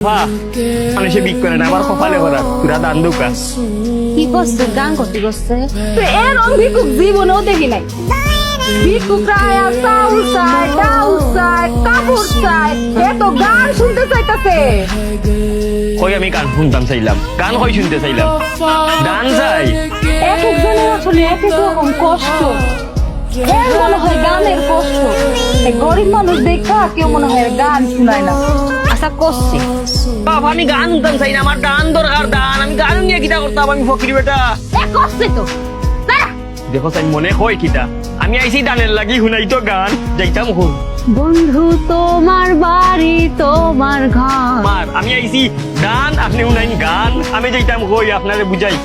আফা মানে সে বিক করে না আমার কপালে ভরা পুরা দান দোকান। কি করছে? গান করতে করছে? এরম ভিক্ষুক জীবনেও দেখি নাই। ভিক্ষুকরা চাউল চায়, ডাউল চায়, কাপড় চায়, এ তো গান শুনতে চাইতেছে। কই আমি গান শুনতাম চাইলাম, গান কই শুনতে চাইলাম, গান চাই। এক একজনের আসলে এক এক রকম কষ্ট। এর মনে হয় গানের কষ্ট, এই গরিব মানুষ দেখা কেউ মনে হয় গান শুনায় না। আচ্ছা করছি বাবা আমি গান শুনতাম চাই না, আমার গান দরকার দান। আমি গান নিয়ে কিটা করতাম, আমি ফকির বেটা। করছে তো দেখো চাই মনে হয় কিটা আমি আইছি দানের লাগি শুনাই তো গান যাইতাম হুন। বন্ধু তোমার বাড়ি তোমার ঘর। আমার আমি আইছি গান, আপনি শুনাইন গান, আমি যাইতাম কই আপনারে বুঝাই।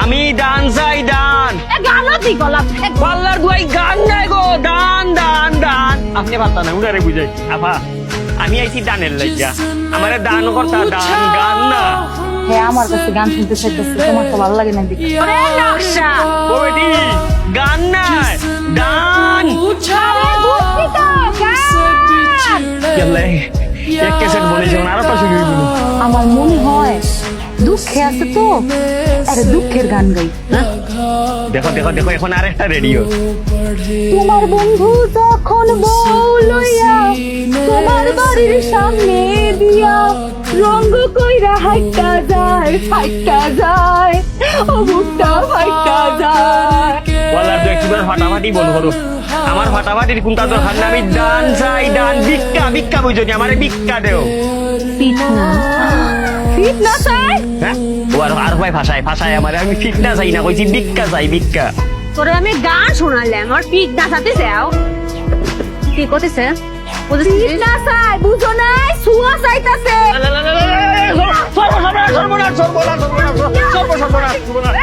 আমি দান চাই দান। গানও ঠিক গলাপ পাল্লার দুয়াই গান নাই গো, দান দান দান। আপনি পারতা না উনারে বুঝাই। আপা আমি আইছি দানের লাগিয়া, আমারে দান করতা, দান গান না। হ্যাঁ আমার কাছে গান শুনতে চাইতেছে, তোমার তো ভালো লাগে না দেখি। ও বেটি গান নাই দান। কেলাই এক ক্যাসেট বলেছে আরো তো শুরু হইল। আমার মনে হয় দুঃখে আছে তো, আরে দুঃখের গান গাই। দেখো দেখো দেখো এখন আরেকটা রেডিও। তোমার বন্ধু তখন বউ লইয়া তোমার বাড়ির সামনে দিয়া রঙ কইরা হাইটা যায়, ফাইটা যায়, ও বুকটা ফাইটা যায়। বলার তো একবার ফাটাফাটি বল করো, আমার ফাটাফাটির কোনটা দরকার না। আমি দান চাই দান, ভিক্ষা ভিক্ষা বুঝো নি, আমারে ভিক্ষা দেও। ফিটনা ফিটনা চাই। হ্যাঁ ও আর ভাই ভাষায় ভাষায় আমারে, আমি ফিটনা চাই না, কইছি ভিক্ষা চাই ভিক্ষা। তোরে আমি গান শোনালাম আর ফিটনা চাইতে যাও। কি করতেছে? ফিটনা চাই বুঝো নাই, সুয়া চাইতাছে। সর্বনাশ সর্বনাশ সর্বনাশ সর্বনাশ সর্বনাশ সর্বনাশ।